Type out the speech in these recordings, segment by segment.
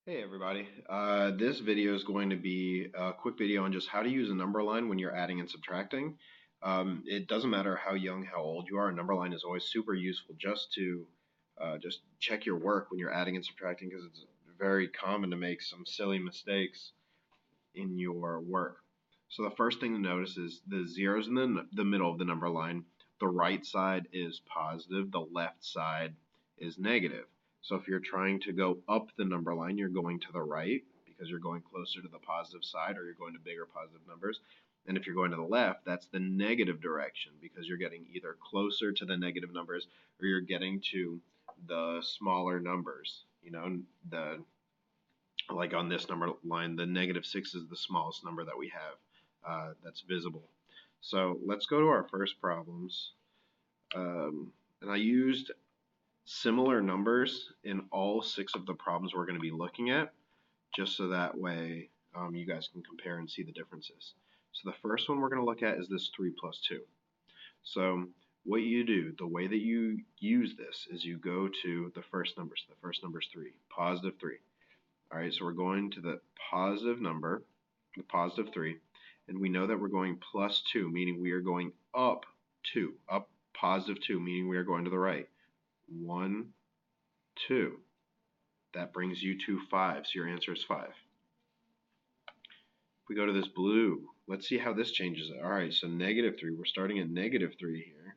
Hey everybody, this video is going to be a quick video on just how to use a number line when you're adding and subtracting. It doesn't matter how young, how old you are, a number line is always super useful just to just check your work when you're adding and subtracting because it's very common to make some silly mistakes in your work. So the first thing to notice is the zeros in the middle of the number line. The right side is positive, the left side is negative. So if you're trying to go up the number line, you're going to the right because you're going closer to the positive side or you're going to bigger positive numbers. And if you're going to the left, that's the negative direction because you're getting either closer to the negative numbers or you're getting to the smaller numbers. The like on this number line, the -6 is the smallest number that we have that's visible. So let's go to our first problems. And I used similar numbers in all 6 of the problems we're going to be looking at, just so that way you guys can compare and see the differences. So the first one we're going to look at is this 3 plus 2. So what you do, the way that you use this is you go to the first number. So the first number is 3, positive 3. All right, so we're going to the positive number, the positive 3, and we know that we're going plus 2, meaning we are going up 2, up positive 2, meaning we are going to the right. 1, 2. That brings you to 5, so your answer is 5. If we go to this blue, let's see how this changes it. All right, so -3, we're starting at -3 here.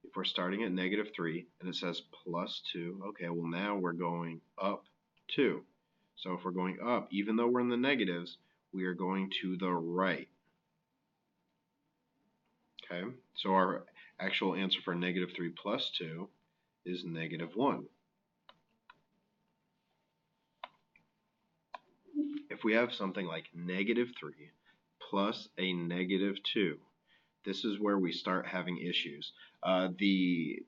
If we're starting at -3 and it says plus 2, okay, well now we're going up 2. So if we're going up, even though we're in the negatives, we are going to the right. Okay, so our actual answer for -3 plus 2 is -1. If we have something like -3 plus a -2, this is where we start having issues. The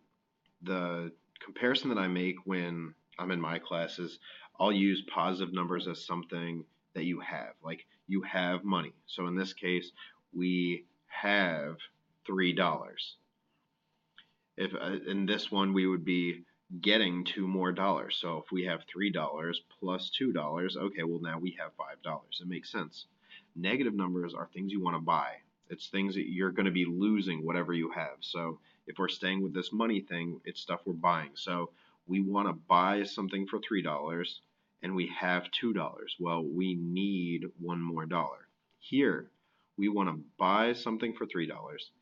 comparison that I make when I'm in my classes, I'll use positive numbers as something that you have. Like you have money. So in this case, we have $3. If in this one we would be getting two more dollars. So if we have $3 plus $2, okay, well now we have $5. It makes sense. Negative numbers are things you want to buy. It's things that you're going to be losing whatever you have. So if we're staying with this money thing, it's stuff we're buying. So we want to buy something for $3 and we have $2. Well, we need one more dollar. Here, we want to buy something for $3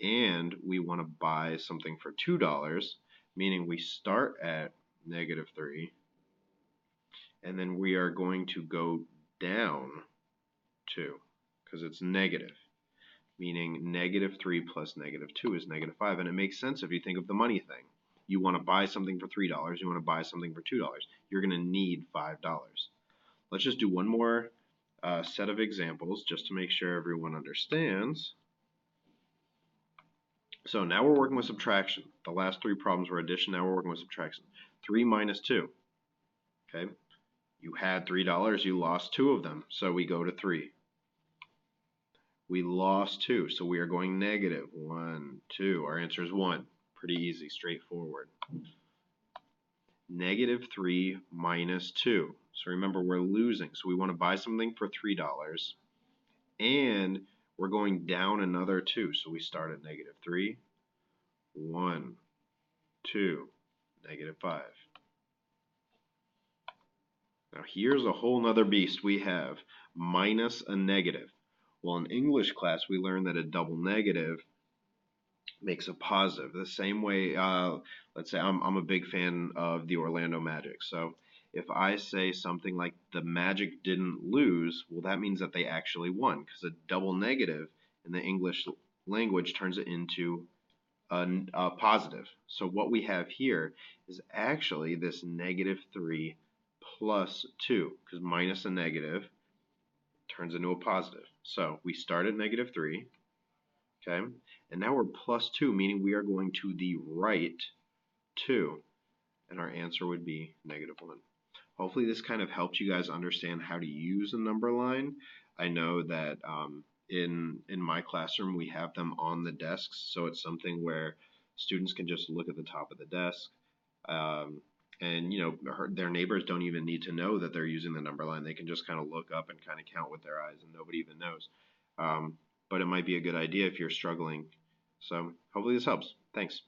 and we want to buy something for $2, meaning we start at -3 and then we are going to go down 2 because it's negative, meaning -3 plus -2 is -5. And it makes sense if you think of the money thing. You want to buy something for $3, you want to buy something for $2. You're going to need $5. Let's just do one more set of examples just to make sure everyone understands. So now we're working with subtraction. The last 3 problems were addition, now we're working with subtraction. 3 minus 2. Okay, you had $3, you lost 2 of them, so we go to 3. We lost 2, so we are going negative. 1, 2, our answer is 1. Pretty easy, straightforward. -3 minus 2. So remember, we're losing, so we want to buy something for $3, and we're going down another 2, so we start at -3, 1, 2, -5. Now here's a whole nother beast we have, minus a negative. Well, in English class, we learned that a double negative makes a positive. The same way, let's say I'm a big fan of the Orlando Magic. So if I say something like the Magic didn't lose, well, that means that they actually won because a double negative in the English language turns it into a positive. So what we have here is actually this -3 plus 2, because minus a negative turns into a positive. So we start at -3, okay, and now we're plus 2, meaning we are going to the right 2, and our answer would be -1. Hopefully this kind of helps you guys understand how to use a number line. I know that in my classroom we have them on the desks, so it's something where students can just look at the top of the desk. and their neighbors don't even need to know that they're using the number line. They can just kind of look up and kind of count with their eyes, and nobody even knows. But it might be a good idea if you're struggling. So hopefully this helps. Thanks.